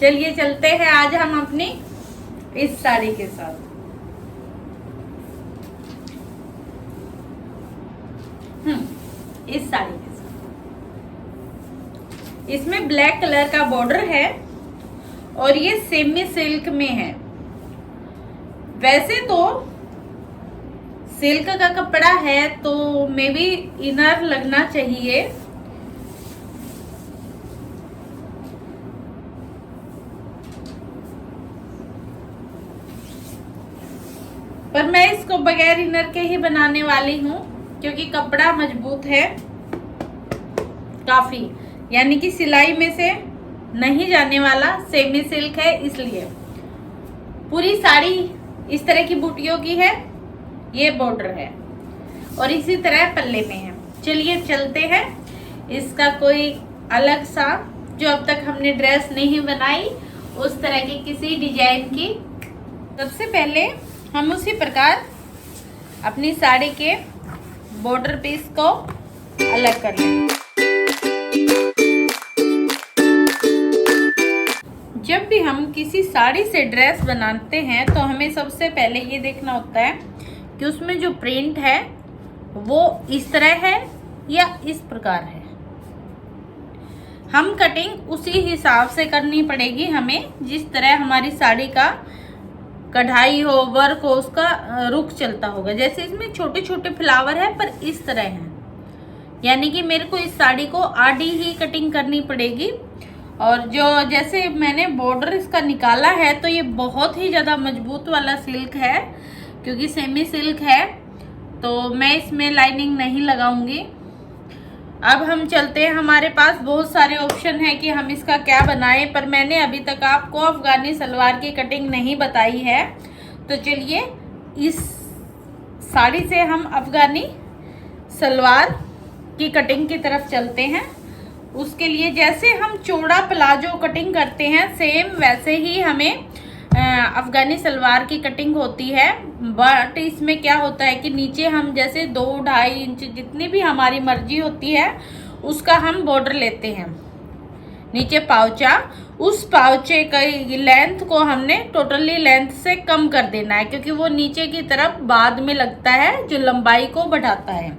चलिए चलते हैं आज हम अपनी इस साड़ी के साथ। इस साड़ी के साथ इसमें ब्लैक कलर का बॉर्डर है और ये सेमी सिल्क में है। वैसे तो सिल्क का कपड़ा है तो मे बी इनर लगना चाहिए, पर मैं इसको बगैर इनर के ही बनाने वाली हूँ क्योंकि कपड़ा मजबूत है काफी, यानी कि सिलाई में से नहीं जाने वाला सेमी सिल्क है, इसलिए पूरी साड़ी इस तरह की बूटियों की है। ये बॉर्डर है और इसी तरह पल्ले में है। चलिए चलते हैं। इसका कोई अलग सा जो अब तक हमने ड्रेस नहीं बनाई उस तरह की किसी डिजाइन की। सबसे पहले हम उसी प्रकार अपनी साड़ी के बॉर्डर पीस को अलग कर लेंगे। जब भी हम किसी साड़ी से ड्रेस बनाते हैं तो हमें सबसे पहले ये देखना होता है कि उसमें जो प्रिंट है वो इस तरह है या इस प्रकार है। हम कटिंग उसी हिसाब से करनी पड़ेगी हमें, जिस तरह हमारी साड़ी का कढ़ाई हो, वर्क हो, उसका रुख चलता होगा। जैसे इसमें छोटे छोटे फ्लावर है पर इस तरह है, यानी कि मेरे को इस साड़ी को आड़ी ही कटिंग करनी पड़ेगी। और जो जैसे मैंने बॉर्डर इसका निकाला है तो ये बहुत ही ज़्यादा मजबूत वाला सिल्क है क्योंकि सेमी सिल्क है, तो मैं इसमें लाइनिंग नहीं लगाऊंगी। अब हम चलते हैं, हमारे पास बहुत सारे ऑप्शन है कि हम इसका क्या बनाएं, पर मैंने अभी तक आपको अफगानी सलवार की कटिंग नहीं बताई है। तो चलिए इस साड़ी से हम अफगानी सलवार की कटिंग की तरफ चलते हैं। उसके लिए जैसे हम चौड़ा प्लाजो कटिंग करते हैं सेम वैसे ही हमें अफगानी सलवार की कटिंग होती है। बट इसमें क्या होता है कि नीचे हम जैसे 2-2.5 इंच जितनी भी हमारी मर्जी होती है उसका हम बॉर्डर लेते हैं। नीचे पाउचा, उस पाउचे की लेंथ को हमने टोटली लेंथ से कम कर देना है क्योंकि वो नीचे की तरफ बाद में लगता है जो लंबाई को बढ़ाता है।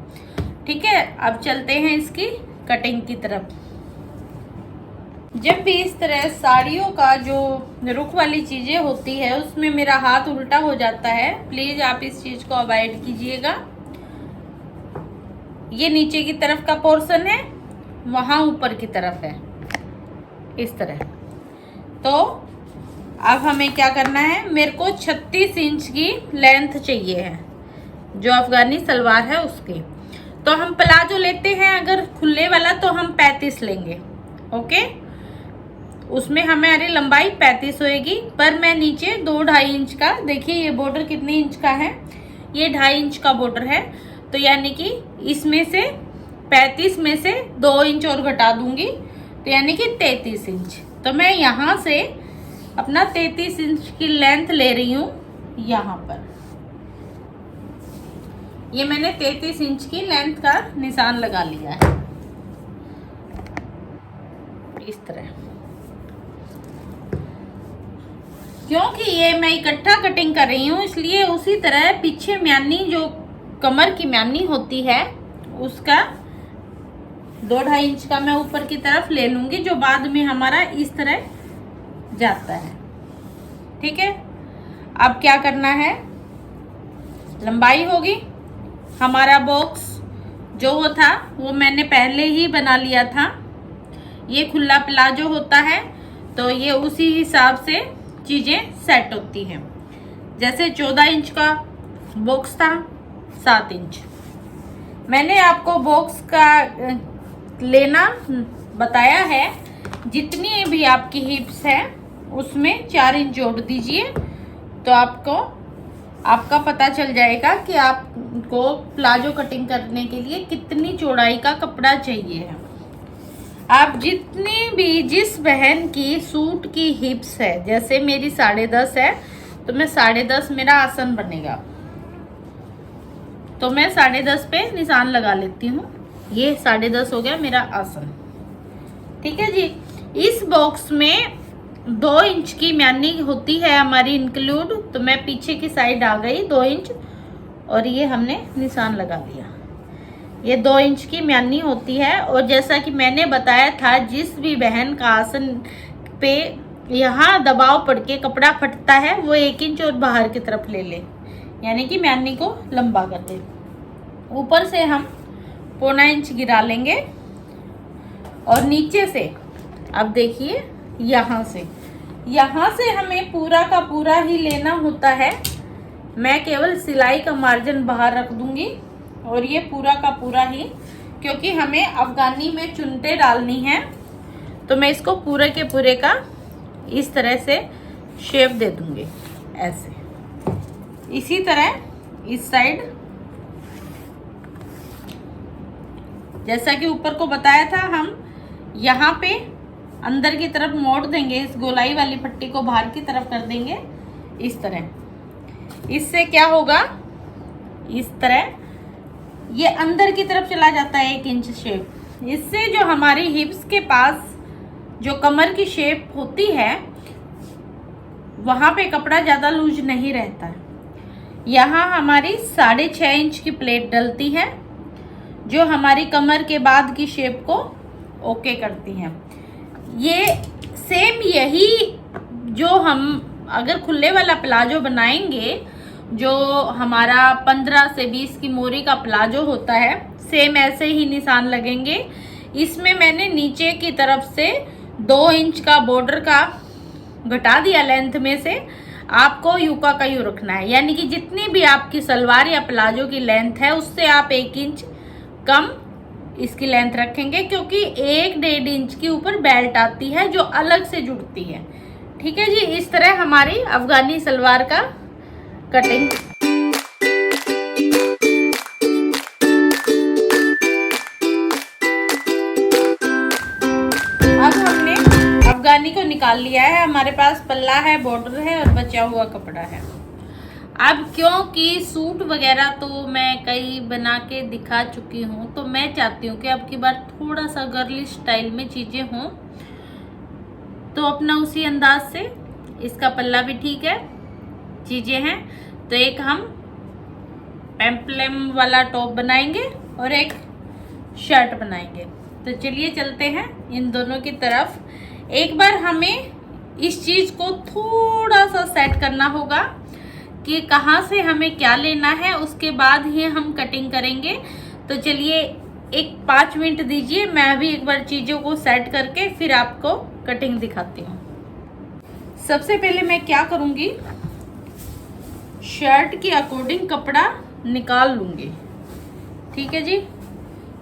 ठीक है, अब चलते हैं इसकी कटिंग की तरफ। जब भी इस तरह साड़ियों का जो रुख वाली चीज़ें होती है उसमें मेरा हाथ उल्टा हो जाता है, प्लीज़ आप इस चीज़ को अवॉइड कीजिएगा। ये नीचे की तरफ का पोर्शन है, वहाँ ऊपर की तरफ है इस तरह। तो अब हमें क्या करना है, मेरे को 36 इंच की लेंथ चाहिए है जो अफगानी सलवार है उसकी। तो हम प्लाजो लेते हैं अगर खुले वाला तो हम 35 लेंगे। ओके, उसमें हमारी लंबाई 35 होएगी, पर मैं नीचे 2-2.5 इंच का, देखिए ये बॉर्डर कितने इंच का है, ये 2.5 इंच का बॉर्डर है। तो यानी कि इसमें से 35 में से 2 इंच और घटा दूंगी तो यानी कि 33 इंच। तो मैं यहाँ से अपना 33 इंच की लेंथ ले रही हूँ। यहाँ पर ये मैंने 33 इंच की लेंथ का निशान लगा लिया है इस तरह। क्योंकि ये मैं इकट्ठा कटिंग कर रही हूँ इसलिए उसी तरह पीछे म्यानी जो कमर की म्यानी होती है उसका 2-2.5 इंच का मैं ऊपर की तरफ ले लूंगी जो बाद में हमारा इस तरह जाता है। ठीक है, अब क्या करना है, लंबाई होगी हमारा बॉक्स जो वो था वो मैंने पहले ही बना लिया था। ये खुला प्लाजो होता है तो ये उसी हिसाब से चीज़ें सेट होती हैं। जैसे 14 इंच का बॉक्स था, 7 इंच मैंने आपको बॉक्स का लेना बताया है। जितनी भी आपकी हिप्स है उसमें 4 इंच जोड़ दीजिए तो आपका पता चल जाएगा कि आपको प्लाजो कटिंग करने के लिए कितनी चौड़ाई का कपड़ा चाहिए है। आप जितनी भी जिस बहन की सूट की हिप्स है, जैसे मेरी 10.5 है तो मैं 10.5 मेरा आसन बनेगा तो मैं 10.5 पे निशान लगा लेती हूँ। ये 10.5 हो गया मेरा आसन। ठीक है जी, इस बॉक्स में 2 इंच की म्यानी होती है हमारी इंक्लूड, तो मैं पीछे की साइड आ गई 2 इंच और ये हमने निशान लगा दिया। ये 2 इंच की म्यानी होती है। और जैसा कि मैंने बताया था, जिस भी बहन का आसन पे यहाँ दबाव पड़ के कपड़ा फटता है वो 1 इंच और बाहर की तरफ ले ले, यानी कि म्यानी को लंबा कर दे। ऊपर से हम 1.25 इंच गिरा लेंगे और नीचे से अब देखिए यहाँ से हमें पूरा का पूरा ही लेना होता है। मैं केवल सिलाई का मार्जिन बाहर रख दूंगी और ये पूरा का पूरा ही, क्योंकि हमें अफगानी में चुनटे डालनी है, तो मैं इसको पूरे के पूरे का इस तरह से शेप दे दूंगी ऐसे। इसी तरह इस साइड, जैसा कि ऊपर को बताया था, हम यहाँ पे अंदर की तरफ मोड़ देंगे, इस गोलाई वाली पट्टी को बाहर की तरफ कर देंगे इस तरह। इससे क्या होगा, इस तरह ये अंदर की तरफ चला जाता है 1 इंच शेप। इससे जो हमारी हिप्स के पास जो कमर की शेप होती है वहाँ पे कपड़ा ज़्यादा लूज नहीं रहता है। यहाँ हमारी 6.5 इंच की प्लेट डलती है जो हमारी कमर के बाद की शेप को ओके करती है। ये सेम यही जो हम अगर खुले वाला प्लाजो बनाएंगे, जो हमारा 15 से 20 की मोरी का प्लाजो होता है, सेम ऐसे ही निशान लगेंगे। इसमें मैंने नीचे की तरफ से 2 इंच का बॉर्डर का घटा दिया लेंथ में से। आपको यूका का यू रखना है, यानी कि जितनी भी आपकी सलवार या प्लाजो की लेंथ है उससे आप 1 इंच कम इसकी लेंथ रखेंगे, क्योंकि 1-1.5 इंच के ऊपर बेल्ट आती है जो अलग से जुड़ती है। ठीक है जी, इस तरह हमारी अफगानी सलवार का कटिंग। अब हमने अफगानी को निकाल लिया है, हमारे पास पल्ला है, बॉर्डर है और बचा हुआ कपड़ा है। अब क्योंकि सूट वगैरह तो मैं कई बना के दिखा चुकी हूँ, तो मैं चाहती हूँ कि अब की बार थोड़ा सा गर्लिश स्टाइल में चीज़ें हों, तो अपना उसी अंदाज से इसका पल्ला भी ठीक है, चीज़ें हैं। तो एक हम पेम्पलम वाला टॉप बनाएंगे और एक शर्ट बनाएंगे। तो चलिए चलते हैं इन दोनों की तरफ। एक बार हमें इस चीज़ को थोड़ा सा सेट करना होगा कि कहाँ से हमें क्या लेना है, उसके बाद ही हम कटिंग करेंगे। तो चलिए एक 5 मिनट दीजिए, मैं भी एक बार चीज़ों को सेट करके फिर आपको कटिंग दिखाती हूँ। सबसे पहले मैं क्या करूँगी, शर्ट के अकॉर्डिंग कपड़ा निकाल लूँगी। ठीक है जी,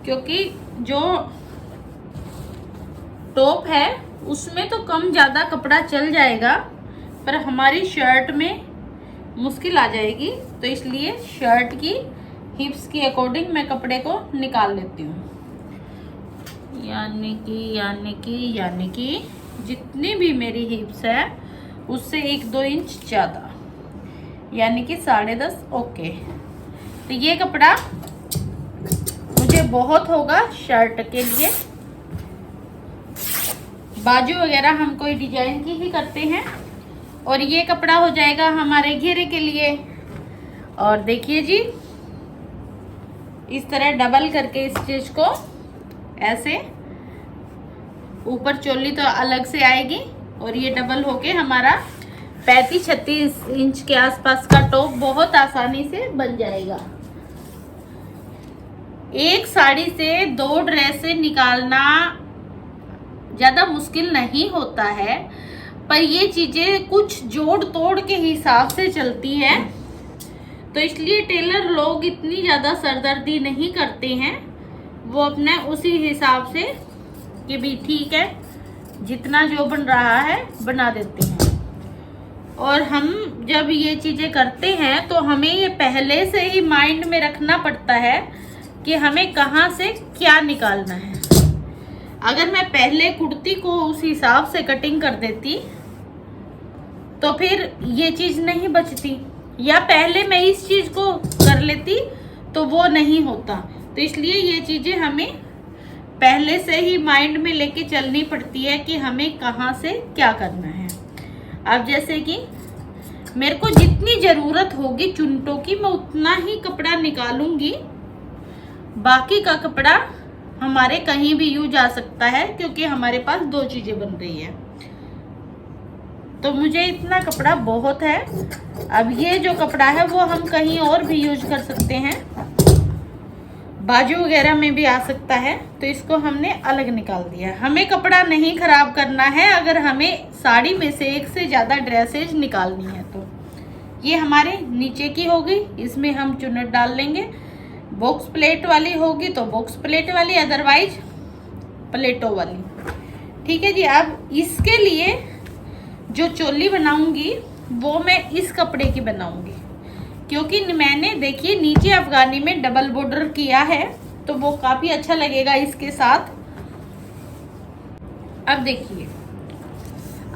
क्योंकि जो टॉप है उसमें तो कम ज़्यादा कपड़ा चल जाएगा, पर हमारी शर्ट में मुश्किल आ जाएगी, तो इसलिए शर्ट की हिप्स की अकॉर्डिंग मैं कपड़े को निकाल लेती हूँ। यानी कि जितनी भी मेरी हिप्स है उससे 1-2 इंच ज़्यादा, यानी कि 10.5। ओके, तो ये कपड़ा मुझे बहुत होगा शर्ट के लिए। बाजू वगैरह हम कोई डिजाइन की ही करते हैं, और ये कपड़ा हो जाएगा हमारे घेरे के लिए। और देखिए जी, इस तरह डबल करके इस चीज को ऐसे, ऊपर चोली तो अलग से आएगी और ये डबल होके हमारा 35-36 इंच के आसपास का टॉप बहुत आसानी से बन जाएगा। एक साड़ी से 2 ड्रेसें निकालना ज़्यादा मुश्किल नहीं होता है, पर ये चीज़ें कुछ जोड़ तोड़ के हिसाब से चलती हैं, तो इसलिए टेलर लोग इतनी ज़्यादा सरदर्दी नहीं करते हैं। वो अपने उसी हिसाब से कि भी ठीक है, जितना जो बन रहा है बना देते हैं। और हम जब ये चीज़ें करते हैं तो हमें ये पहले से ही माइंड में रखना पड़ता है कि हमें कहाँ से क्या निकालना है। अगर मैं पहले कुर्ती को उस हिसाब से कटिंग कर देती तो फिर ये चीज़ नहीं बचती, या पहले मैं इस चीज़ को कर लेती तो वो नहीं होता। तो इसलिए ये चीज़ें हमें पहले से ही माइंड में लेके चलनी पड़ती है कि हमें कहाँ से क्या करना है। अब जैसे कि मेरे को जितनी जरूरत होगी चुन्नटों की मैं उतना ही कपड़ा निकालूंगी, बाकी का कपड़ा हमारे कहीं भी यूज आ सकता है क्योंकि हमारे पास 2 चीजें बन रही है। तो मुझे इतना कपड़ा बहुत है। अब ये जो कपड़ा है वो हम कहीं और भी यूज कर सकते हैं, बाजू वगैरह में भी आ सकता है, तो इसको हमने अलग निकाल दिया। हमें कपड़ा नहीं खराब करना है अगर हमें साड़ी में से एक से ज़्यादा ड्रेसेज निकालनी है। तो ये हमारे नीचे की होगी, इसमें हम चुन्नट डाल लेंगे। बॉक्स प्लेट वाली होगी तो बॉक्स प्लेट वाली, अदरवाइज प्लेटों वाली। ठीक है जी। अब इसके लिए जो चोली बनाऊंगी वो मैं इस कपड़े की बनाऊंगी, क्योंकि मैंने देखिए नीचे अफगानी में डबल बॉर्डर किया है तो वो काफी अच्छा लगेगा इसके साथ। अब देखिए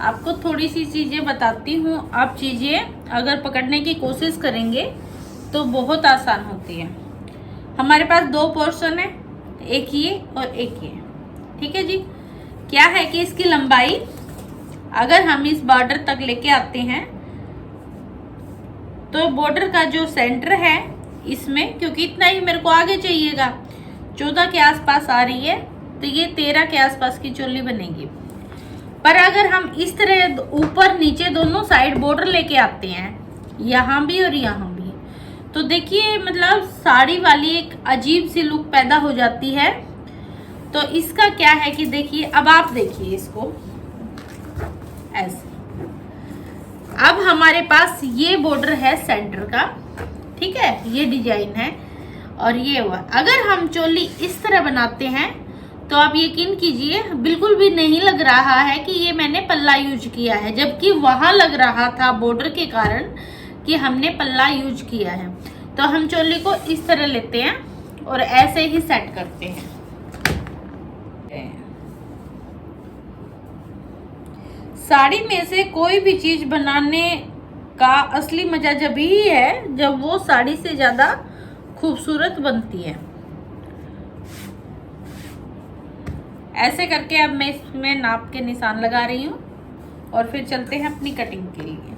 आपको थोड़ी सी चीजें बताती हूँ। आप चीजें अगर पकड़ने की कोशिश करेंगे तो बहुत आसान होती है। हमारे पास 2 पोर्शन है, एक ये और एक ये। ठीक है जी। क्या है कि इसकी लंबाई अगर हम इस बॉर्डर तक लेके आते हैं तो बॉर्डर का जो सेंटर है इसमें, क्योंकि इतना ही मेरे को आगे चाहिएगा, 14 के आसपास आ रही है तो ये 13 के आसपास की चोली बनेगी। पर अगर हम इस तरह ऊपर नीचे दोनों साइड बॉर्डर लेके आते हैं, यहाँ भी और यहाँ भी, तो देखिए मतलब साड़ी वाली एक अजीब सी लुक पैदा हो जाती है। तो इसका क्या है कि देखिए, अब आप देखिए इसको ऐसे। अब हमारे पास ये बॉर्डर है सेंटर का, ठीक है, ये डिजाइन है और ये हुआ। अगर हम चोली इस तरह बनाते हैं तो आप यकीन कीजिए बिल्कुल भी नहीं लग रहा है कि ये मैंने पल्ला यूज किया है, जबकि वहां लग रहा था बॉर्डर के कारण कि हमने पल्ला यूज किया है। तो हम चोली को इस तरह लेते हैं और ऐसे ही सेट करते हैं। साड़ी में से कोई भी चीज बनाने का असली मजा जब ही है जब वो साड़ी से ज्यादा खूबसूरत बनती है। ऐसे करके अब मैं इसमें नाप के निशान लगा रही हूँ और फिर चलते हैं अपनी कटिंग के लिए।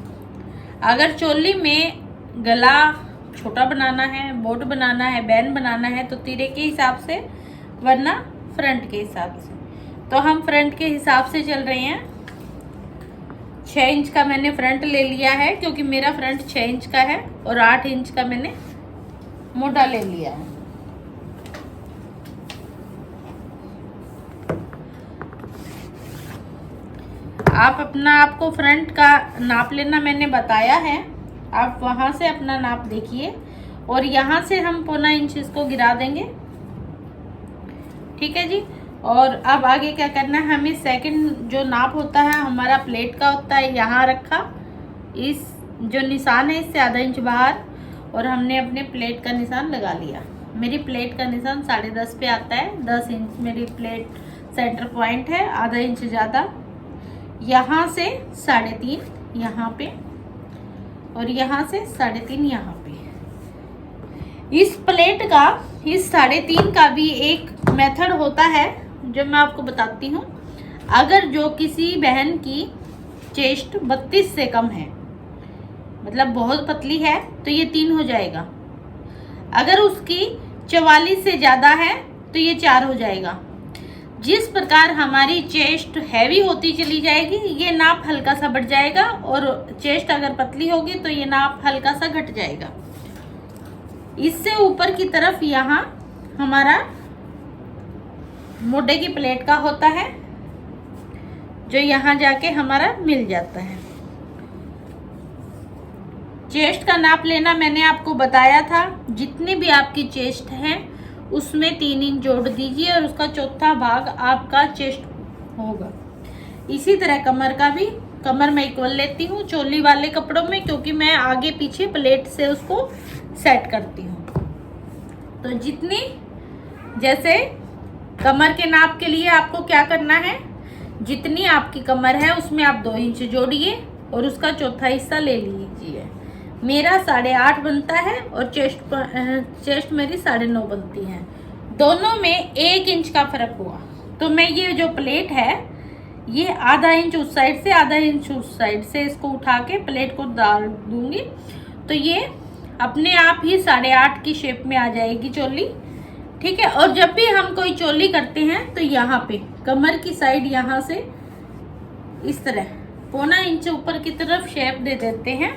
अगर चोली में गला छोटा बनाना है, बोट बनाना है, बैन बनाना है तो तीरे के हिसाब से, वरना फ्रंट के हिसाब से। तो हम फ्रंट के हिसाब से चल रहे हैं। 6 इंच का मैंने फ्रंट ले लिया है क्योंकि मेरा फ्रंट 6 इंच का है और 8 इंच का मैंने मोटा ले लिया है। आप अपना आपको फ्रंट का नाप लेना मैंने बताया है, आप वहां से अपना नाप देखिए और यहाँ से हम 1.25 इंच इसको गिरा देंगे। ठीक है जी। और अब आगे क्या करना है, हमें सेकंड जो नाप होता है हमारा प्लेट का होता है, यहाँ रखा, इस जो निशान है इससे आधा इंच बाहर, और हमने अपने प्लेट का निशान लगा लिया। मेरी प्लेट का निशान 10.5 पे आता है। 10 इंच मेरी प्लेट सेंटर पॉइंट है, आधा इंच ज़्यादा। यहाँ से 3.5 यहाँ पे और यहाँ से 3.5 यहाँ पे। इस प्लेट का, इस 3.5 का भी एक मेथड होता है जो मैं आपको बताती हूँ। अगर जो किसी बहन की चेस्ट 32 से कम है, मतलब बहुत पतली है, तो ये 3 हो जाएगा। अगर उसकी 44 से ज़्यादा है तो ये 4 हो जाएगा। जिस प्रकार हमारी चेस्ट हैवी होती चली जाएगी ये नाप हल्का सा बढ़ जाएगा, और चेस्ट अगर पतली होगी तो ये नाप हल्का सा घट जाएगा। इससे ऊपर की तरफ यहाँ हमारा मोटे की प्लेट का होता है जो यहाँ जाके हमारा मिल जाता है। चेस्ट का नाप लेना मैंने आपको बताया था। जितनी भी आपकी चेस्ट है उसमें 3 इंच जोड़ दीजिए और उसका चौथा भाग आपका चेस्ट होगा। इसी तरह कमर का भी, कमर मैं इक्वल लेती हूँ चोली वाले कपड़ों में, क्योंकि मैं आगे पीछे प्लेट से उसको सेट करती हूँ। तो जितनी, जैसे कमर के नाप के लिए आपको क्या करना है, जितनी आपकी कमर है उसमें आप 2 इंच जोड़िए और उसका चौथा हिस्सा ले लीजिए। मेरा 8.5 बनता है और चेस्ट मेरी 9.5 बनती है। दोनों में 1 इंच का फर्क हुआ। तो मैं ये जो प्लेट है ये आधा इंच उस साइड से आधा इंच उस साइड से इसको उठा के प्लेट को डाल दूंगी, तो ये अपने आप ही 8.5 की शेप में आ जाएगी चोली। ठीक है। और जब भी हम कोई चोली करते हैं तो यहाँ पे कमर की साइड यहाँ से इस तरह 1.25 इंच ऊपर की तरफ शेप दे देते हैं,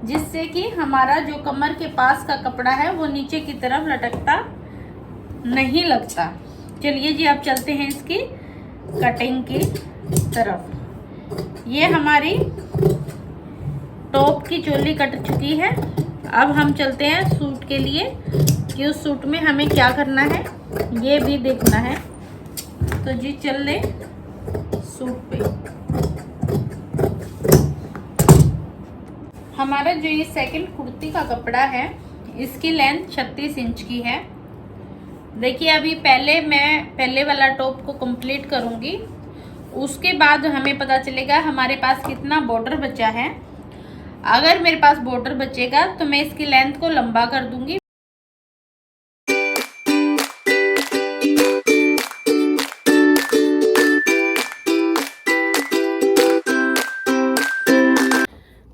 जिससे कि हमारा जो कमर के पास का कपड़ा है वो नीचे की तरफ लटकता नहीं लगता। चलिए जी, अब चलते हैं इसकी कटिंग की तरफ। ये हमारी टॉप की चोली कट चुकी है। अब हम चलते हैं सूट के लिए कि उस सूट में हमें क्या करना है ये भी देखना है। तो जी चल ले सूट पे। हमारा जो ये सेकंड कुर्ती का कपड़ा है इसकी लेंथ 36 इंच की है। देखिए अभी मैं पहले वाला टॉप को कंप्लीट करूंगी, उसके बाद हमें पता चलेगा हमारे पास कितना बॉर्डर बचा है। अगर मेरे पास बॉर्डर बचेगा तो मैं इसकी लेंथ को लंबा कर दूंगी।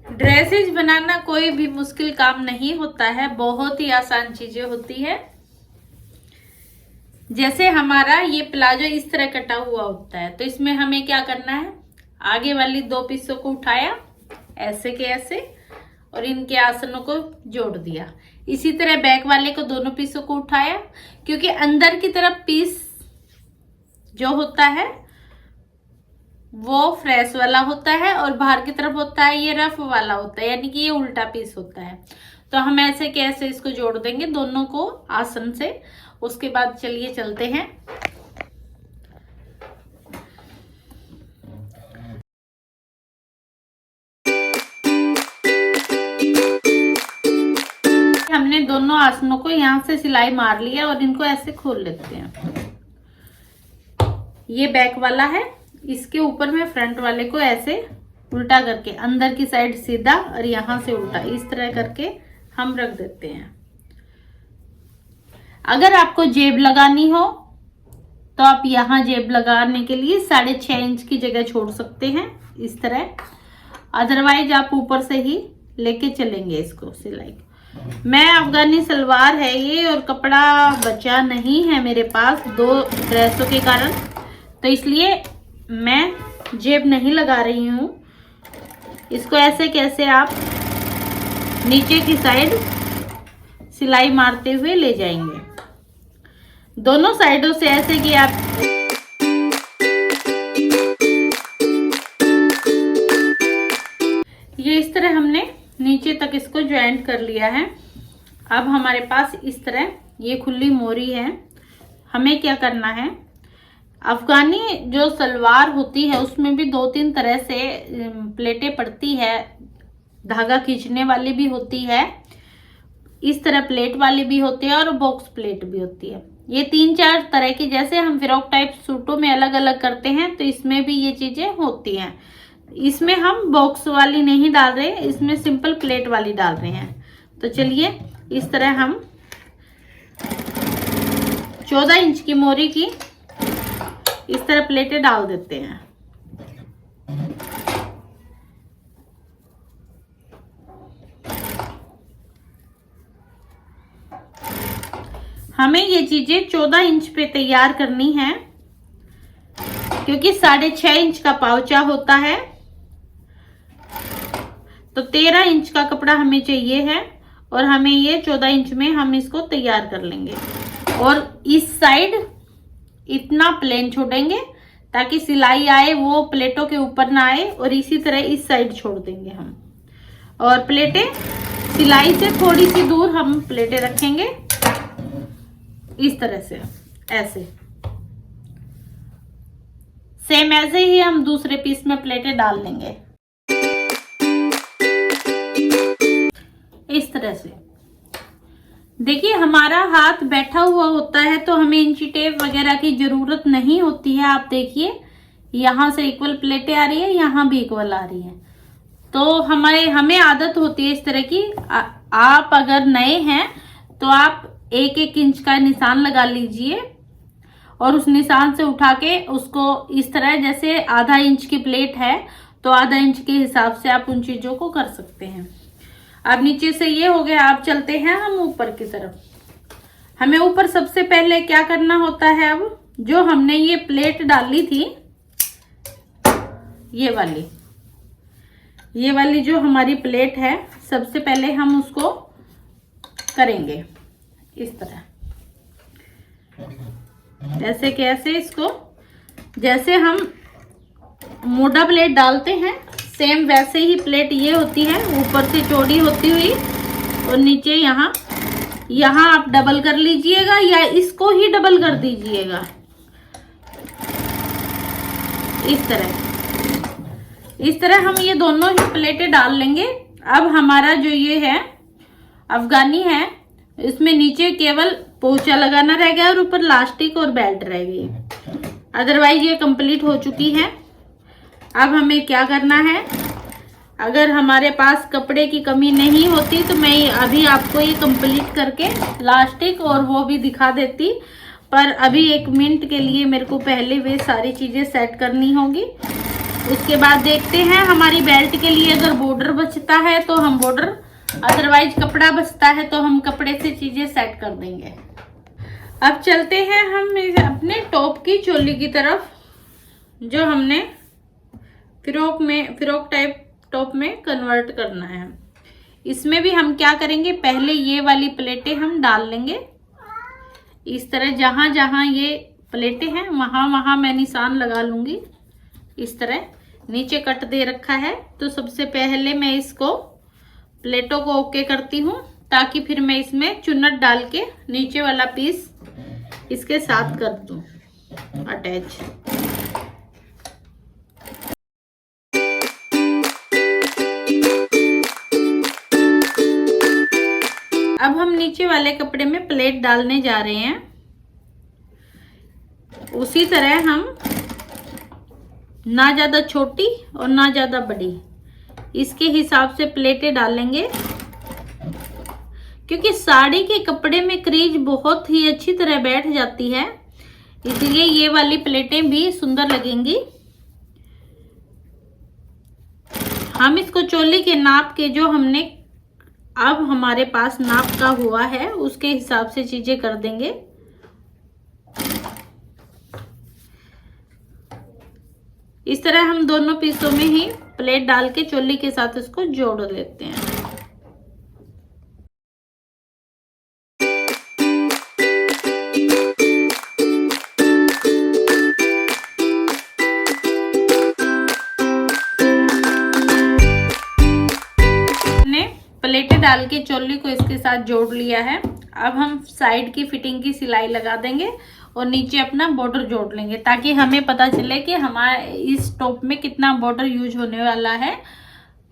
ड्रेसेस बनाना कोई भी मुश्किल काम नहीं होता है, बहुत ही आसान चीजें होती है। जैसे हमारा ये प्लाजो इस तरह कटा हुआ होता है, तो इसमें हमें क्या करना है, आगे वाली 2 पीसों को उठाया ऐसे के ऐसे और इनके आसनों को जोड़ दिया। इसी तरह बैक वाले को दोनों पीसों को उठाया, क्योंकि अंदर की तरफ पीस जो होता है वो फ्रेश वाला होता है और बाहर की तरफ होता है ये रफ वाला होता है, यानी कि ये उल्टा पीस होता है। तो हम ऐसे कैसे इसको जोड़ देंगे दोनों को आसन से। उसके बाद चलिए चलते हैं। हमने दोनों आसनों को यहाँ से सिलाई मार लिया और इनको ऐसे खोल लेते हैं। ये बैक वाला है, इसके ऊपर में फ्रंट वाले को ऐसे उल्टा करके अंदर की साइड सीधा और यहाँ से उल्टा इस तरह करके हम रख देते हैं। अगर आपको जेब लगानी हो तो आप यहाँ जेब लगाने के लिए 6.5 इंच की जगह छोड़ सकते हैं इस तरह। अदरवाइज आप ऊपर से ही लेके चलेंगे इसको सिलाई। मैं अफगानी सलवार है ये और कपड़ा बचा नहीं है मेरे पास 2 ड्रेसों के कारण, तो इसलिए मैं जेब नहीं लगा रही हूँ। इसको ऐसे कैसे आप नीचे की साइड सिलाई मारते हुए ले जाएंगे, दोनों साइडों से ऐसे कि आप ये इस तरह हमने नीचे तक इसको ज्वाइंट कर लिया है। अब हमारे पास इस तरह ये खुली मोरी है। हमें क्या करना है, अफगानी जो सलवार होती है उसमें भी 2-3 तरह से प्लेटें पड़ती है। धागा खींचने वाली भी होती है, इस तरह प्लेट वाली भी होती है और बॉक्स प्लेट भी होती है। ये 3-4 तरह की, जैसे हम फ्रॉक टाइप सूटों में अलग अलग करते हैं तो इसमें भी ये चीजें होती हैं। इसमें हम बॉक्स वाली नहीं डाल रहे, इसमें सिंपल प्लेट वाली डाल रहे हैं। तो चलिए इस तरह हम 14 इंच की मोरी की इस तरह प्लेटें डाल देते हैं। हमें ये चीजें 14 इंच पे तैयार करनी है, क्योंकि 6.5 इंच का पाउचा होता है, तो 13 इंच का कपड़ा हमें चाहिए है और हमें ये 14 इंच में हम इसको तैयार कर लेंगे। और इस साइड इतना प्लेन छोड़ेंगे ताकि सिलाई आए वो प्लेटों के ऊपर ना आए, और इसी तरह इस साइड छोड़ देंगे हम। और प्लेटें सिलाई से थोड़ी सी दूर हम प्लेटें रखेंगे इस तरह से, ऐसे सेम ऐसे ही हम दूसरे पीस में प्लेटें डाल लेंगे इस तरह से। देखिए हमारा हाथ बैठा हुआ होता है तो हमें इंची टेप वगैरह की जरूरत नहीं होती है। आप देखिए यहाँ से इक्वल प्लेटें आ रही है, यहाँ भी इक्वल आ रही है, तो हमें आदत होती है इस तरह की। आप अगर नए हैं तो आप 1-1 इंच का निशान लगा लीजिए और उस निशान से उठा के उसको इस तरह, जैसे आधा इंच की प्लेट है तो आधा इंच के हिसाब से आप उन चीजों को कर सकते हैं। अब नीचे से ये हो गया, आप चलते हैं हम ऊपर की तरफ। हमें ऊपर सबसे पहले क्या करना होता है, अब जो हमने ये प्लेट डाली थी, ये वाली जो हमारी प्लेट है, सबसे पहले हम उसको करेंगे इस तरह। ऐसे कैसे, इसको जैसे हम मोटा प्लेट डालते हैं सेम वैसे ही प्लेट ये होती है, ऊपर से चौड़ी होती हुई और नीचे यहाँ आप डबल कर लीजिएगा या इसको ही डबल कर दीजिएगा इस तरह हम ये दोनों ही प्लेटें डाल लेंगे। अब हमारा जो ये है अफगानी है, इसमें नीचे केवल पोंचा लगाना रह गया और ऊपर लास्टिक और बेल्ट रह गई, अदरवाइज ये कंप्लीट हो चुकी है। अब हमें क्या करना है, अगर हमारे पास कपड़े की कमी नहीं होती तो मैं अभी आपको ये कंप्लीट करके लास्टिक और वो भी दिखा देती, पर अभी 1 मिनट के लिए मेरे को पहले वे सारी चीजें सेट करनी होगी। उसके बाद देखते हैं हमारी बेल्ट के लिए अगर बॉर्डर बचता है तो हम बॉर्डर, अदरवाइज कपड़ा बचता है तो हम कपड़े से चीजें सेट कर देंगे। अब चलते हैं हम अपने टॉप की चोली की तरफ, जो हमने फ्रॉक टाइप टॉप में कन्वर्ट करना है। इसमें भी हम क्या करेंगे, पहले ये वाली प्लेटें हम डाल लेंगे इस तरह, जहां जहां ये प्लेटें हैं वहां वहां मैं निशान लगा लूंगी इस तरह। नीचे कट दे रखा है तो सबसे पहले मैं इसको प्लेटों को ओके करती हूँ, ताकि फिर मैं इसमें चुन्नट डाल के नीचे वाला पीस इसके साथ कर दूं अटैच। अब हम नीचे वाले कपड़े में प्लेट डालने जा रहे हैं। उसी तरह हम ना ज्यादा छोटी और ना ज्यादा बड़ी, इसके हिसाब से प्लेटें डालेंगे, क्योंकि साड़ी के कपड़े में क्रीज बहुत ही अच्छी तरह बैठ जाती है, इसलिए ये वाली प्लेटें भी सुंदर लगेंगी। हम इसको चोली के नाप के, जो हमने अब हमारे पास नाप का हुआ है, उसके हिसाब से चीजें कर देंगे। इस तरह हम दोनों पीसों में ही प्लेट डाल के चोली के साथ इसको जोड़ लेते हैं। प्लेटें डाल के चोली को इसके साथ जोड़ लिया है। अब हम साइड की फिटिंग की सिलाई लगा देंगे और नीचे अपना बॉर्डर जोड़ लेंगे, ताकि हमें पता चले कि हमारे इस टॉप में कितना बॉर्डर यूज होने वाला है।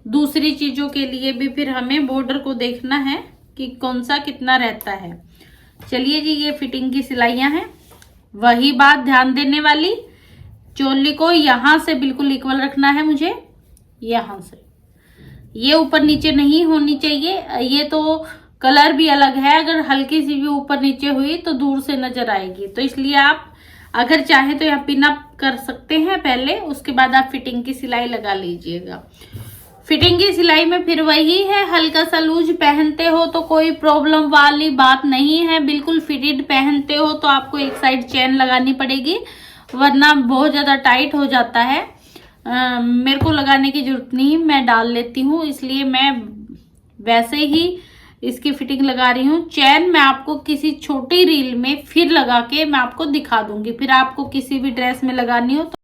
दूसरी चीजों के लिए भी फिर हमें बॉर्डर को देखना है कि कौन सा कितना रहता है। चलिए जी, ये फिटिंग की सिलाइयां हैं। वही बात ध्यान देने वाली, चोली को यहाँ से बिल्कुल इक्वल रखना है मुझे, यहाँ से ये ऊपर नीचे नहीं होनी चाहिए। ये तो कलर भी अलग है, अगर हल्की सी भी ऊपर नीचे हुई तो दूर से नजर आएगी, तो इसलिए आप अगर चाहे तो यहाँ पिन अप कर सकते हैं पहले, उसके बाद आप फिटिंग की सिलाई लगा लीजिएगा। फिटिंग की सिलाई में फिर वही है, हल्का सा लूज पहनते हो तो कोई प्रॉब्लम वाली बात नहीं है, बिल्कुल फिटेड पहनते हो तो आपको एक साइड चेन लगानी पड़ेगी, वरना बहुत ज्यादा टाइट हो जाता है। मेरे को लगाने की जरूरत नहीं, मैं डाल लेती हूँ, इसलिए मैं वैसे ही इसकी फिटिंग लगा रही हूँ। चैन मैं आपको किसी छोटी रील में फिर लगा के मैं आपको दिखा दूंगी, फिर आपको किसी भी ड्रेस में लगानी हो तो।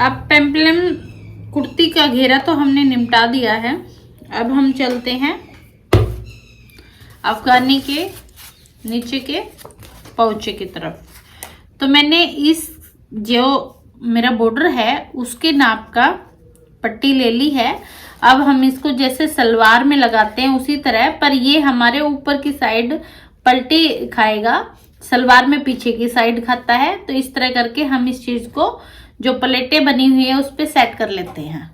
अब पेम्पलम कुर्ती का घेरा तो हमने निपटा दिया है। अब हम चलते हैं अफगानी के नीचे के पौचे की तरफ। तो मैंने इस जो मेरा बॉर्डर है उसके नाप का पट्टी ले ली है। अब हम इसको जैसे सलवार में लगाते हैं उसी तरह, पर ये हमारे ऊपर की साइड पलटी खाएगा, सलवार में पीछे की साइड खाता है। तो इस तरह करके हम इस चीज को जो प्लेटें बनी हुई है उस पे सेट कर लेते हैं।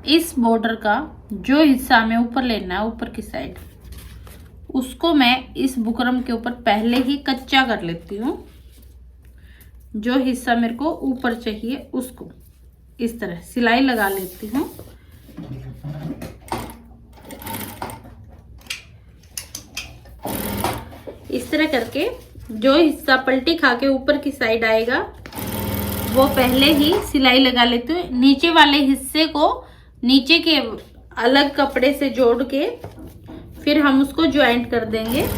इस बॉर्डर का जो हिस्सा हमें ऊपर लेना है, ऊपर की साइड, उसको मैं इस बुकरम के ऊपर पहले ही कच्चा कर लेती हूँ। जो हिस्सा मेरे को ऊपर चाहिए उसको इस तरह सिलाई लगा लेती हूँ। इस तरह करके जो हिस्सा पलटी खा के ऊपर की साइड आएगा वो पहले ही सिलाई लगा लेती हूँ। नीचे वाले हिस्से को नीचे के अलग कपड़े से जोड़ के फिर हम उसको ज्वाइंट कर देंगे।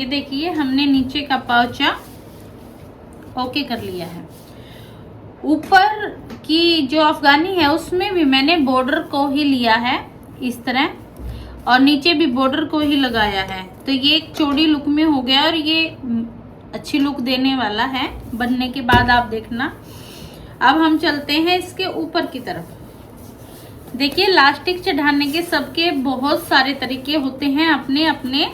देखिए हमने नीचे का पाउचा ओके कर लिया है। ऊपर की जो अफगानी है उसमें भी मैंने बॉर्डर को ही लिया है इस तरह, और नीचे भी बॉर्डर को ही लगाया है। तो ये एक चौड़ी लुक में हो गया और ये अच्छी लुक देने वाला है। बनने के बाद आप देखना। अब हम चलते हैं इसके ऊपर की तरफ। देखिए इलास्टिक चढ़ाने के सबके बहुत सारे तरीके होते हैं अपने अपने।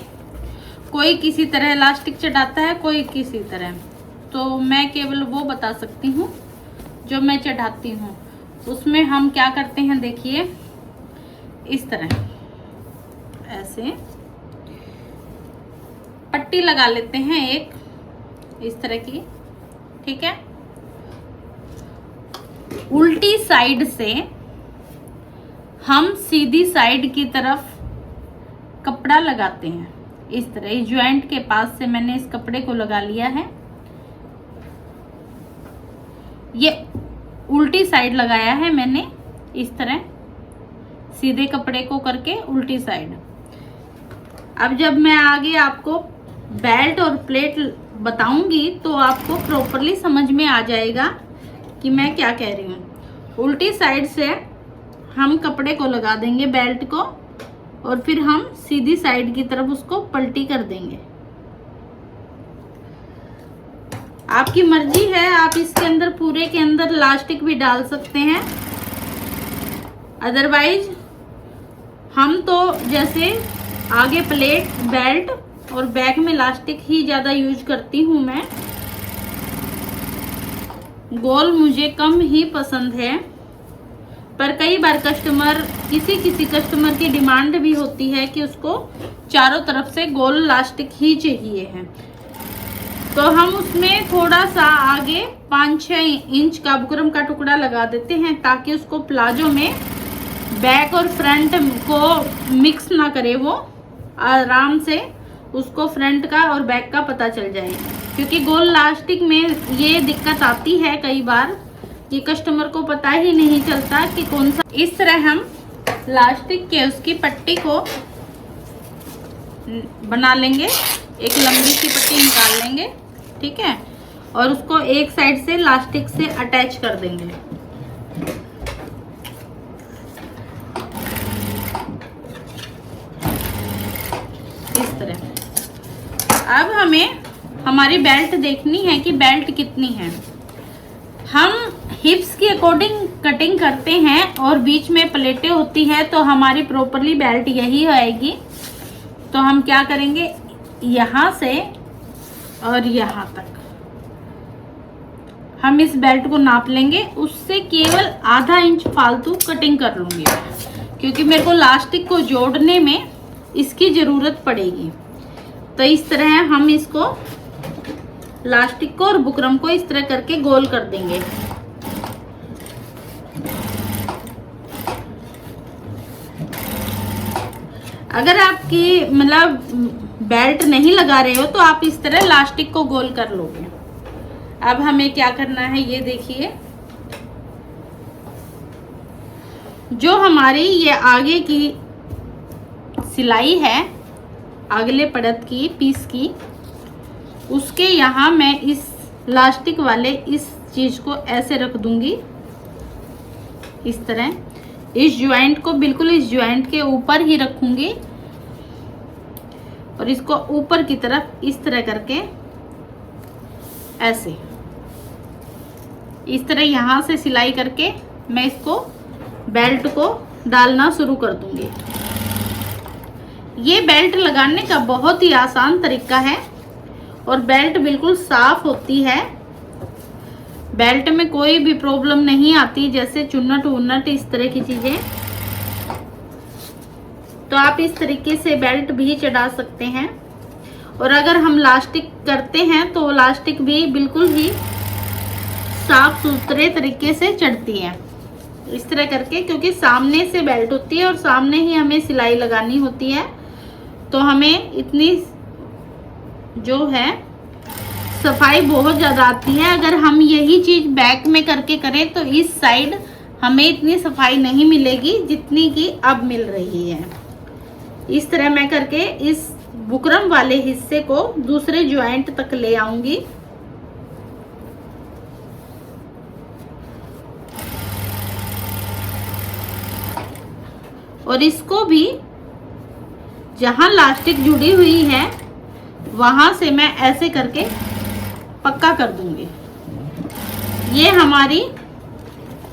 कोई किसी तरह इलास्टिक चढ़ाता है, कोई किसी तरह। तो मैं केवल वो बता सकती हूँ जो मैं चढ़ाती हूँ। उसमें हम क्या करते हैं, देखिए इस तरह ऐसे पट्टी लगा लेते हैं एक इस तरह की, ठीक है। उल्टी साइड से हम सीधी साइड की तरफ कपड़ा लगाते हैं इस तरह। इस ज्वाइंट के पास से मैंने इस कपड़े को लगा लिया है। ये उल्टी साइड लगाया है मैंने इस तरह, सीधे कपड़े को करके उल्टी साइड। अब जब मैं आगे आपको बेल्ट और प्लेट बताऊंगी तो आपको प्रॉपरली समझ में आ जाएगा कि मैं क्या कह रही हूँ। उल्टी साइड से हम कपड़े को लगा देंगे बेल्ट को, और फिर हम सीधी साइड की तरफ उसको पलटी कर देंगे। आपकी मर्जी है, आप इसके अंदर पूरे के अंदर इलास्टिक भी डाल सकते हैं। अदरवाइज हम तो जैसे आगे प्लेट, बेल्ट और बैक में इलास्टिक ही ज्यादा यूज करती हूँ मैं। गोल मुझे कम ही पसंद है, पर कई बार किसी कस्टमर की डिमांड भी होती है कि उसको चारों तरफ से गोल इलास्टिक ही चाहिए है। तो हम उसमें थोड़ा सा आगे 5-6 इंच का बुकरम का टुकड़ा लगा देते हैं ताकि उसको प्लाजो में बैक और फ्रंट को मिक्स ना करे, वो आराम से उसको फ्रंट का और बैक का पता चल जाए। क्योंकि गोल इलास्टिक में ये दिक्कत आती है कई बार कि कस्टमर को पता ही नहीं चलता कि कौन सा। इस तरह हम इलास्टिक के उसकी पट्टी को बना लेंगे, एक लंबी सी पट्टी निकाल लेंगे, ठीक है, और उसको एक साइड से इलास्टिक से अटैच कर देंगे। इस तरह। अब हमें हमारी बेल्ट देखनी है कि बेल्ट कितनी है। हम हिप्स के अकॉर्डिंग कटिंग करते हैं और बीच में प्लेटें होती है, तो हमारी प्रॉपरली बेल्ट यही आएगी। तो हम क्या करेंगे, यहाँ से और यहाँ तक हम इस बेल्ट को नाप लेंगे। उससे केवल आधा इंच फालतू कटिंग कर लूंगी, क्योंकि मेरे को इलास्टिक को जोड़ने में इसकी ज़रूरत पड़ेगी। तो इस तरह हम इसको इलास्टिक को और बुकरम को इस तरह करके गोल कर देंगे। अगर आपकी मतलब बेल्ट नहीं लगा रहे हो तो आप इस तरह इलास्टिक को गोल कर लोगे। अब हमें क्या करना है ये देखिए, जो हमारी ये आगे की सिलाई है अगले पड़त की पीस की, उसके यहाँ मैं इस इलास्टिक वाले इस चीज को ऐसे रख दूंगी इस तरह। इस ज्वाइंट को बिल्कुल इस ज्वाइंट के ऊपर ही रखूंगी और इसको ऊपर की तरफ इस तरह करके ऐसे इस तरह यहाँ से सिलाई करके मैं इसको बेल्ट को डालना शुरू कर दूंगी। ये बेल्ट लगाने का बहुत ही आसान तरीका है और बेल्ट बिल्कुल साफ होती है। बेल्ट में कोई भी प्रॉब्लम नहीं आती, जैसे चुन्नट उन्नट इस तरह की चीजें। तो आप इस तरीके से बेल्ट भी चढ़ा सकते हैं। और अगर हम इलास्टिक करते हैं तो इलास्टिक भी बिल्कुल ही साफ सुथरे तरीके से चढ़ती है इस तरह करके, क्योंकि सामने से बेल्ट होती है और सामने ही हमें सिलाई लगानी होती है। तो हमें इतनी जो है सफाई बहुत ज़्यादा आती है। अगर हम यही चीज़ बैक में करके करें तो इस साइड हमें इतनी सफाई नहीं मिलेगी जितनी कि अब मिल रही है। इस तरह मैं करके इस बुकरम वाले हिस्से को दूसरे ज्वाइंट तक ले आऊंगी। और इसको भी जहां इलास्टिक जुड़ी हुई है वहां से मैं ऐसे करके पक्का कर दूंगी। ये हमारी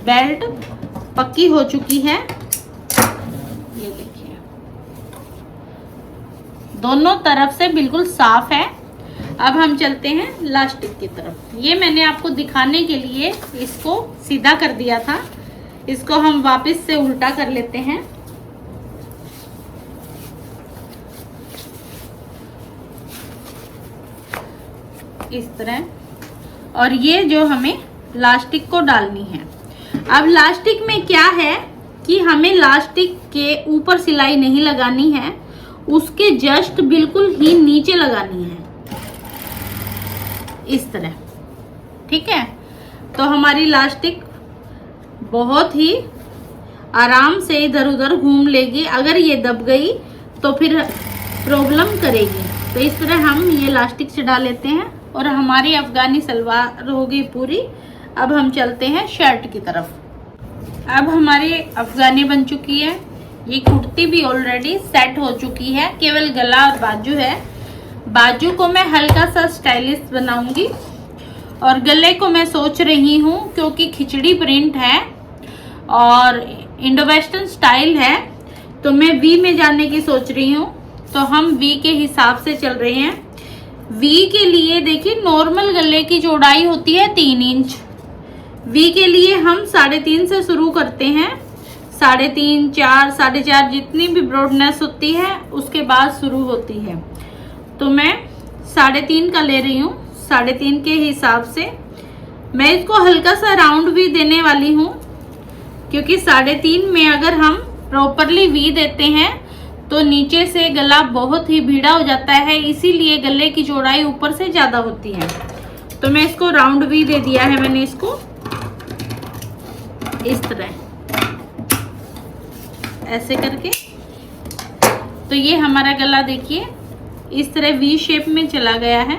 बेल्ट पक्की हो चुकी है। ये देखिए दोनों तरफ से बिल्कुल साफ है। अब हम चलते हैं इलास्टिक की तरफ। ये मैंने आपको दिखाने के लिए इसको सीधा कर दिया था, इसको हम वापस से उल्टा कर लेते हैं। इस तरह। और ये जो हमें इलास्टिक को डालनी है। अब इलास्टिक में क्या है कि हमें इलास्टिक के ऊपर सिलाई नहीं लगानी है, उसके जस्ट बिल्कुल ही नीचे लगानी है इस तरह। ठीक है, तो हमारी इलास्टिक बहुत ही आराम से इधर उधर घूम लेगी। अगर ये दब गई तो फिर प्रॉब्लम करेगी। तो इस तरह हम ये इलास्टिक चढ़ा लेते हैं और हमारी अफगानी सलवार हो गई पूरी। अब हम चलते हैं शर्ट की तरफ। अब हमारी अफगानी बन चुकी है। ये कुर्ती भी ऑलरेडी सेट हो चुकी है, केवल गला और बाजू है। बाजू को मैं हल्का सा स्टाइलिश बनाऊंगी और गले को मैं सोच रही हूँ, क्योंकि खिचड़ी प्रिंट है और इंडो वेस्टर्न स्टाइल है, तो मैं वी में जाने की सोच रही हूँ। तो हम वी के हिसाब से चल रहे हैं। वी के लिए देखिए नॉर्मल गले की चौड़ाई होती है 3 इंच। वी के लिए हम 3.5 से शुरू करते हैं। 3.5, 4, 4.5 जितनी भी ब्रॉडनेस होती है उसके बाद शुरू होती है। तो मैं 3.5 का ले रही हूँ। 3.5 के हिसाब से मैं इसको हल्का सा राउंड भी देने वाली हूँ, क्योंकि 3.5 में अगर हम प्रॉपरली वी देते हैं तो नीचे से गला बहुत ही भीड़ा हो जाता है, इसीलिए गले की चौड़ाई ऊपर से ज़्यादा होती है। तो मैं इसको राउंड वी दे दिया है मैंने इसको इस तरह ऐसे करके। तो ये हमारा गला देखिए इस तरह वी शेप में चला गया है,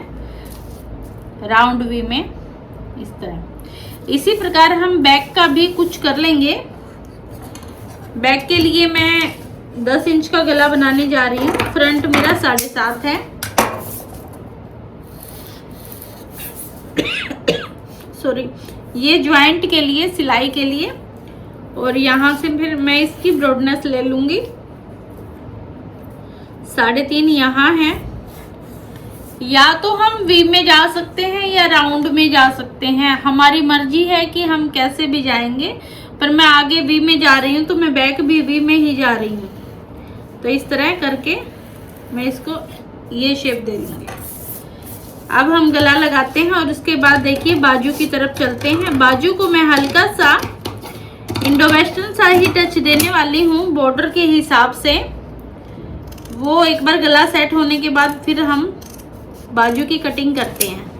राउंड वी में इस तरह। इसी प्रकार हम बैक का भी कुछ कर लेंगे। बैक के लिए मैं 10 इंच का गला बनाने जा रही हूँ। फ्रंट मेरा 7.5 है। सॉरी, ये ज्वाइंट के लिए, सिलाई के लिए। और यहाँ से फिर मैं इसकी ब्रॉडनेस ले लूंगी। 3.5 यहाँ है। या तो हम वी में जा सकते हैं या राउंड में जा सकते हैं, हमारी मर्जी है कि हम कैसे भी जाएंगे। पर मैं आगे वी में जा रही हूँ तो मैं बैक भी वी में ही जा रही हूँ। तो इस तरह करके मैं इसको ये शेप दे दूंगी। अब हम गला लगाते हैं और उसके बाद देखिए बाजू की तरफ चलते हैं। बाजू को मैं हल्का सा इंडो वेस्टर्न सा ही टच देने वाली हूँ बॉर्डर के हिसाब से। वो एक बार गला सेट होने के बाद फिर हम बाजू की कटिंग करते हैं।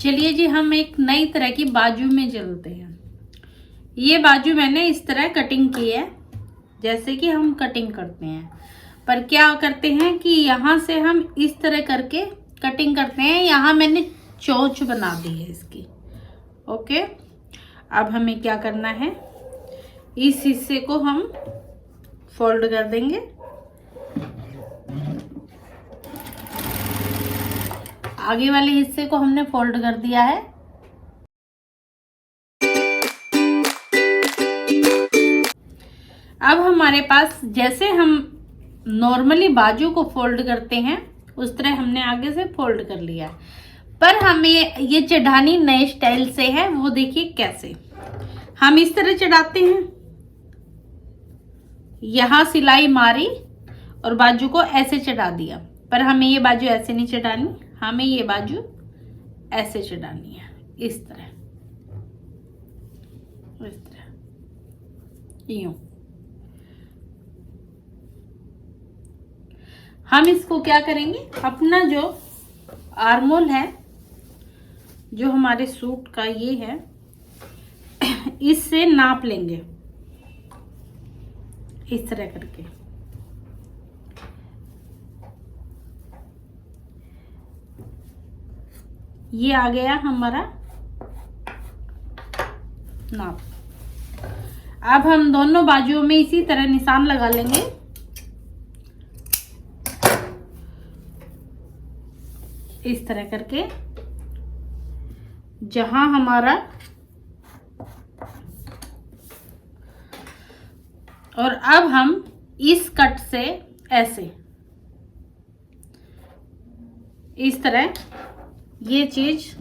चलिए जी, हम एक नई तरह की बाजू में चलते हैं। ये बाजू मैंने इस तरह कटिंग की है, जैसे कि हम कटिंग करते हैं, पर क्या करते हैं कि यहाँ से हम इस तरह करके कटिंग करते हैं। यहाँ मैंने चोंच बना दी है इसकी। ओके, अब हमें क्या करना है, इस हिस्से को हम फोल्ड कर देंगे। आगे वाले हिस्से को हमने फोल्ड कर दिया है। अब हमारे पास जैसे हम नॉर्मली बाजू को फोल्ड करते हैं उस तरह हमने आगे से फोल्ड कर लिया, पर हमें ये चढ़ानी नए स्टाइल से है। वो देखिए कैसे हम इस तरह चढ़ाते हैं। यहां सिलाई मारी और बाजू को ऐसे चढ़ा दिया, पर हमें ये बाजू ऐसे नहीं चढ़ानी, हमें ये बाजू ऐसे चढ़ानी है, इस तरह, इस तरह, यूं। हम इसको क्या करेंगे, अपना जो आर्मोल है, जो हमारे सूट का ये है, इससे नाप लेंगे इस तरह करके। ये आ गया हमारा नाप। अब हम दोनों बाजुओं में इसी तरह निशान लगा लेंगे। इस तरह करके जहां हमारा, और अब हम इस कट से ऐसे इस तरह ये चीज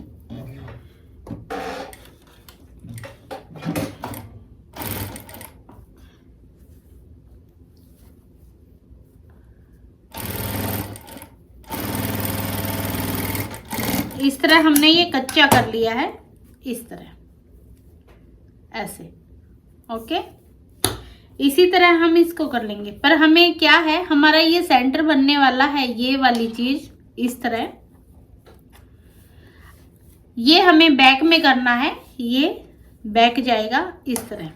इस तरह हमने ये कच्चा कर लिया है, इस तरह ऐसे। ओके, इसी तरह हम इसको कर लेंगे, पर हमें क्या है, हमारा ये सेंटर बनने वाला है, ये वाली चीज इस तरह। ये हमें बैक में करना है, ये बैक जाएगा इस तरह,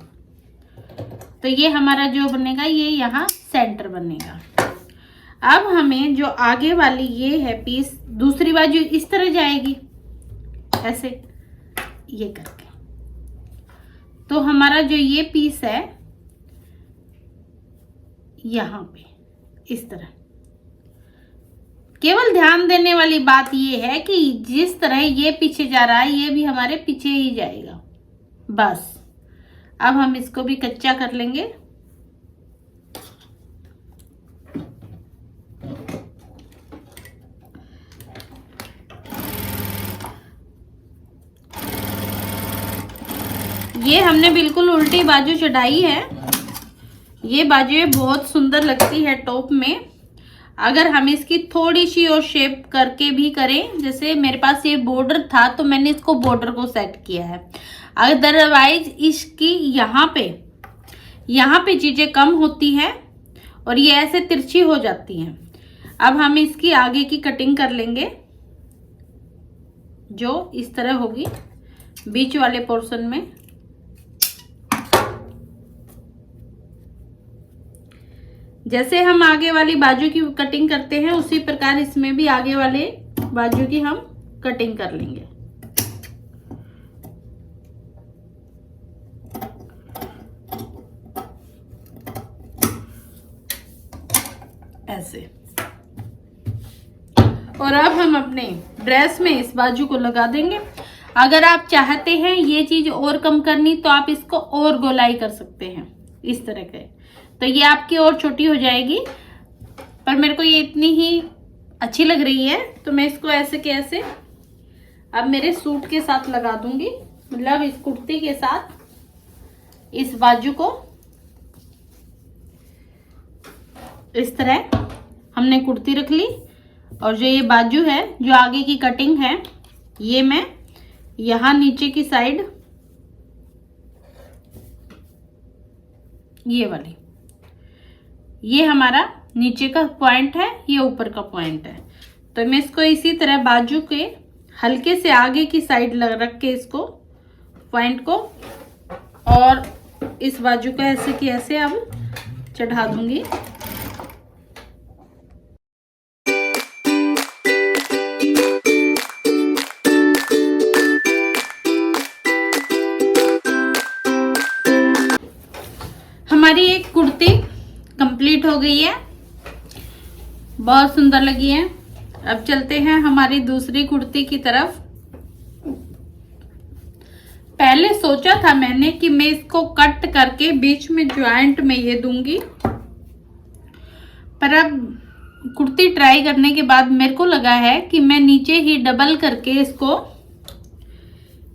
तो ये हमारा जो बनेगा ये यहाँ सेंटर बनेगा। अब हमें जो आगे वाली ये है पीस, दूसरी बाजू इस तरह जाएगी ऐसे, ये करके, तो हमारा जो ये पीस है यहाँ पे इस तरह। केवल ध्यान देने वाली बात ये है कि जिस तरह ये पीछे जा रहा है ये भी हमारे पीछे ही जाएगा, बस। अब हम इसको भी कच्चा कर लेंगे। ये हमने बिल्कुल उल्टी बाजू चढ़ाई है। ये बाजू बहुत सुंदर लगती है टॉप में। अगर हम इसकी थोड़ी सी और शेप करके भी करें, जैसे मेरे पास ये बॉर्डर था तो मैंने इसको बॉर्डर को सेट किया है, अदरवाइज इसकी यहाँ पे चीजें कम होती हैं और ये ऐसे तिरछी हो जाती हैं। अब हम इसकी आगे की कटिंग कर लेंगे, जो इस तरह होगी बीच वाले पोर्शन में। जैसे हम आगे वाली बाजू की कटिंग करते हैं उसी प्रकार इसमें भी आगे वाले बाजू की हम कटिंग कर लेंगे। ऐसे। और अब हम अपने ड्रेस में इस बाजू को लगा देंगे। अगर आप चाहते हैं ये चीज और कम करनी तो आप इसको और गोलाई कर सकते हैं इस तरह के, तो ये आपकी और छोटी हो जाएगी। पर मेरे को ये इतनी ही अच्छी लग रही है तो मैं इसको ऐसे के ऐसे अब मेरे सूट के साथ लगा दूंगी, मतलब इस कुर्ती के साथ इस बाजू को इस तरह हमने कुर्ती रख ली। और जो ये बाजू है, जो आगे की कटिंग है, ये मैं यहाँ नीचे की साइड ये वाली, ये हमारा नीचे का पॉइंट है, ये ऊपर का पॉइंट है। तो मैं इसको इसी तरह बाजू के हल्के से आगे की साइड रख के इसको पॉइंट को और इस बाजू को ऐसे की ऐसे अब चढ़ा दूंगी। हमारी एक कुर्ती कंप्लीट हो गई है, बहुत सुंदर लगी है। अब चलते हैं हमारी दूसरी कुर्ती की तरफ। पहले सोचा था मैंने कि मैं इसको कट करके बीच में ज्वाइंट में ये दूंगी, पर अब कुर्ती ट्राई करने के बाद मेरे को लगा है कि मैं नीचे ही डबल करके इसको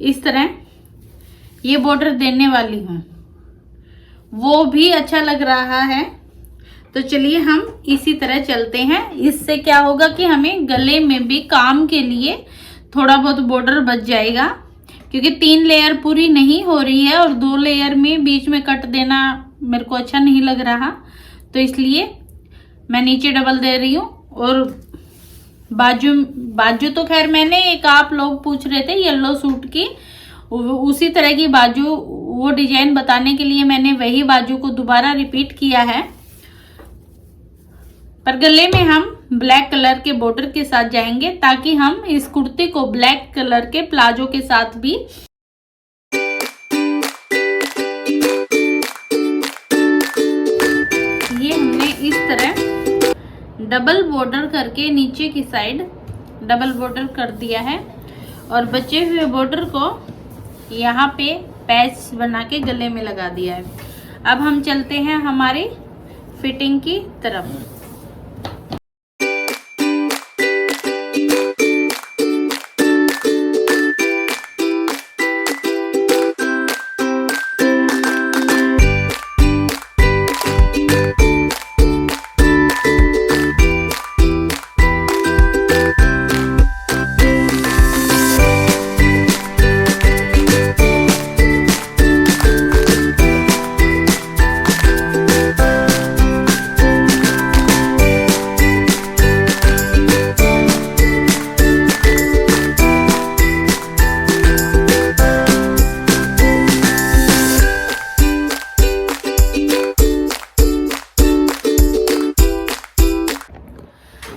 इस तरह ये बॉर्डर देने वाली हूँ, वो भी अच्छा लग रहा है। तो चलिए हम इसी तरह चलते हैं। इससे क्या होगा कि हमें गले में भी काम के लिए थोड़ा बहुत बॉर्डर बच जाएगा, क्योंकि 3 लेयर पूरी नहीं हो रही है और 2 लेयर में बीच में कट देना मेरे को अच्छा नहीं लग रहा, तो इसलिए मैं नीचे डबल दे रही हूँ। और बाजू तो खैर मैंने एक आप लोग पूछ रहे थे येलो सूट की, उसी तरह की बाजू, वो डिजाइन बताने के लिए मैंने वही बाजू को दोबारा रिपीट किया है। पर गले में हम ब्लैक कलर के बॉर्डर के साथ जाएंगे, ताकि हम इस कुर्ती को ब्लैक कलर के प्लाजो के साथ भी ये हमने इस तरह डबल बॉर्डर करके नीचे की साइड डबल बॉर्डर कर दिया है और बचे हुए बॉर्डर को यहाँ पे पैच बना के गले में लगा दिया है। अब हम चलते हैं हमारी फिटिंग की तरफ।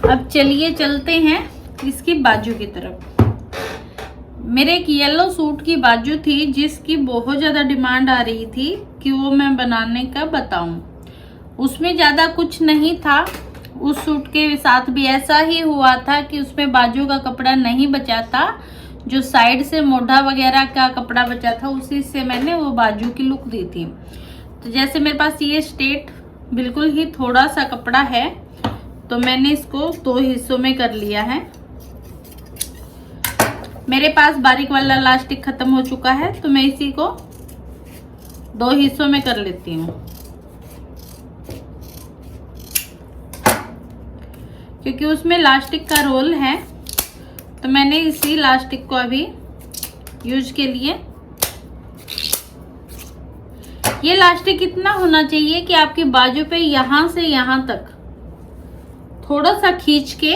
अब चलिए चलते हैं इसकी बाजू की तरफ। मेरे एक येलो सूट की बाजू थी जिसकी बहुत ज़्यादा डिमांड आ रही थी कि वो मैं बनाने का बताऊं। उसमें ज़्यादा कुछ नहीं था, उस सूट के साथ भी ऐसा ही हुआ था कि उसमें बाजू का कपड़ा नहीं बचा था, जो साइड से मोढ़ा वगैरह का कपड़ा बचा था उसी से मैंने वो बाजू की लुक दी थी। तो जैसे मेरे पास ये स्ट्रेट बिल्कुल ही थोड़ा सा कपड़ा है, तो मैंने इसको 2 हिस्सों में कर लिया है। मेरे पास बारीक वाला इलास्टिक खत्म हो चुका है, तो मैं इसी को 2 हिस्सों में कर लेती हूँ, क्योंकि उसमें इलास्टिक का रोल है। तो मैंने इसी इलास्टिक को अभी यूज के लिए, ये इलास्टिक इतना होना चाहिए कि आपकी बाजू पे यहां से यहां तक थोड़ा सा खींच के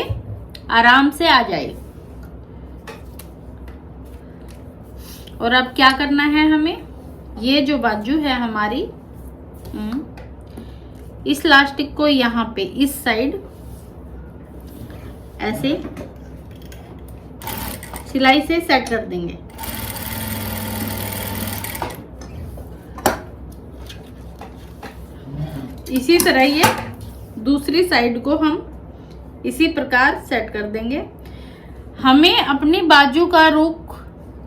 आराम से आ जाए। और अब क्या करना है हमें, ये जो बाजू है हमारी, इस इलास्टिक को यहाँ पे इस साइड ऐसे सिलाई से सेट कर देंगे। इसी तरह ये दूसरी साइड को हम इसी प्रकार सेट कर देंगे। हमें अपनी बाजू का रुख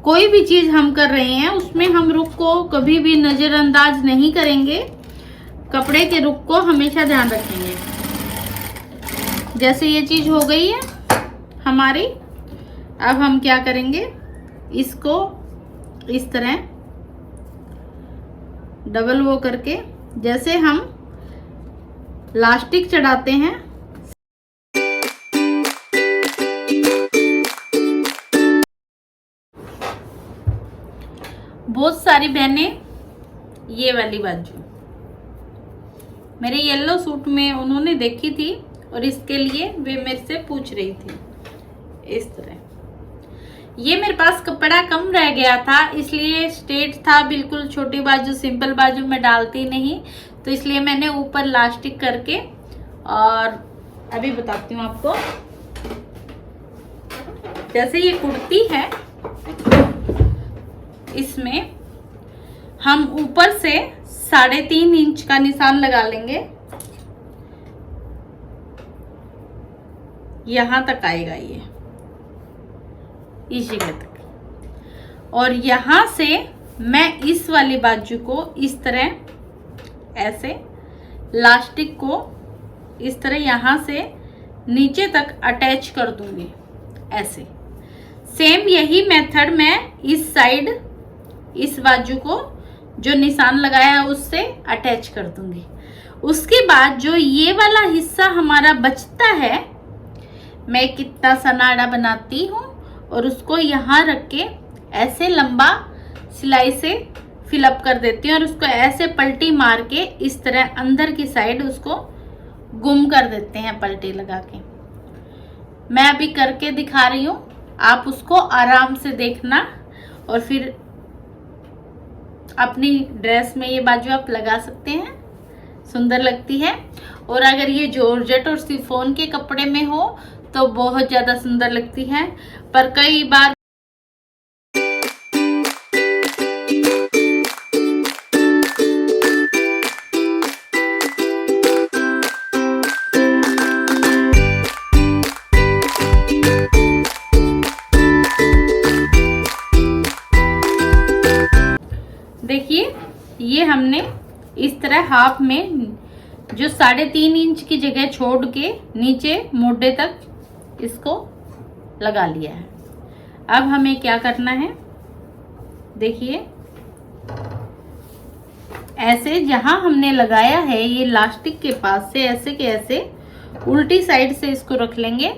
कोई भी चीज हम कर रहे हैं उसमें हम रुख को कभी भी नजरअंदाज नहीं करेंगे, कपड़े के रुख को हमेशा ध्यान रखेंगे। जैसे ये चीज हो गई है हमारी, अब हम क्या करेंगे, इसको इस तरह डबल वो करके जैसे हम लास्टिक चढ़ाते हैं, बहुत सारी बहनें ये वाली बाजू मेरे येलो सूट में उन्होंने देखी थी और इसके लिए वे मेरे से पूछ रही थी। इस तरह ये मेरे पास कपड़ा कम रह गया था, इसलिए स्ट्रेट था बिल्कुल, छोटी बाजू सिंपल बाजू में डालती नहीं, तो इसलिए मैंने ऊपर लास्टिक करके, और अभी बताती हूँ आपको। जैसे ये कुर्ती है, इसमें हम ऊपर से 3.5 इंच का निशान लगा लेंगे, यहां तक आएगा ये, इस जगह तक। और यहां से मैं इस वाली बाजू को इस तरह ऐसे लास्टिक को इस तरह यहां से नीचे तक अटैच कर दूंगी ऐसे। सेम यही मेथड मैं इस साइड इस बाजू को जो निशान लगाया है उससे अटैच कर दूंगी। उसके बाद जो ये वाला हिस्सा हमारा बचता है, मैं कितना सा नाड़ा बनाती हूँ और उसको यहाँ रख के ऐसे लंबा सिलाई से फिलअप कर देती हूँ और उसको ऐसे पलटी मार के इस तरह अंदर की साइड उसको गुम कर देते हैं पलटी लगा के। मैं अभी करके दिखा रही हूँ, आप उसको आराम से देखना और फिर अपनी ड्रेस में ये बाजू आप लगा सकते हैं, सुंदर लगती है। और अगर ये जॉर्जेट और शिफॉन के कपड़े में हो तो बहुत ज़्यादा सुंदर लगती है। पर कई बार देखिए, ये हमने इस तरह हाफ में जो 3.5 इंच की जगह छोड़ के नीचे मोढे तक इसको लगा लिया है। अब हमें क्या करना है, देखिए ऐसे जहां हमने लगाया है ये लास्टिक के पास से ऐसे के ऐसे उल्टी साइड से इसको रख लेंगे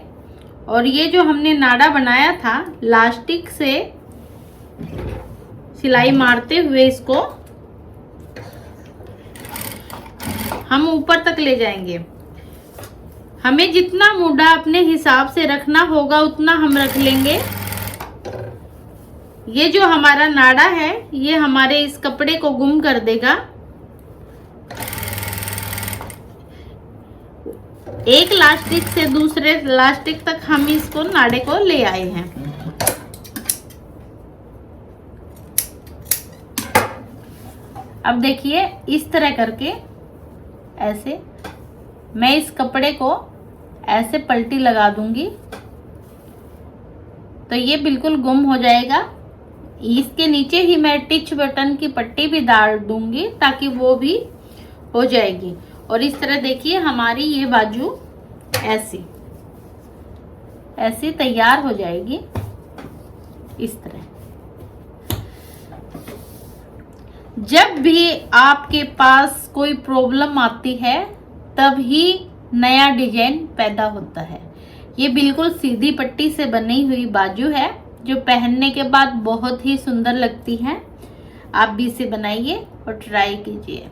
और ये जो हमने नाड़ा बनाया था लास्टिक से सिलाई मारते हुए इसको हम ऊपर तक ले जाएंगे। हमें जितना मूढ़ा अपने हिसाब से रखना होगा उतना हम रख लेंगे। ये जो हमारा नाड़ा है ये हमारे इस कपड़े को गुम कर देगा। एक लास्टिक से दूसरे लास्टिक तक हम इसको नाड़े को ले आए हैं। अब देखिए इस तरह करके ऐसे मैं इस कपड़े को ऐसे पलटी लगा दूंगी तो ये बिल्कुल गुम हो जाएगा। इसके नीचे ही मैं टिच बटन की पट्टी भी डाल दूंगी ताकि वो भी हो जाएगी। और इस तरह देखिए हमारी ये बाजू ऐसी ऐसी तैयार हो जाएगी। इस तरह जब भी आपके पास कोई प्रॉब्लम आती है तब ही नया डिजाइन पैदा होता है। ये बिल्कुल सीधी पट्टी से बनी हुई बाजू है जो पहनने के बाद बहुत ही सुंदर लगती है। आप भी इसे बनाइए और ट्राई कीजिए।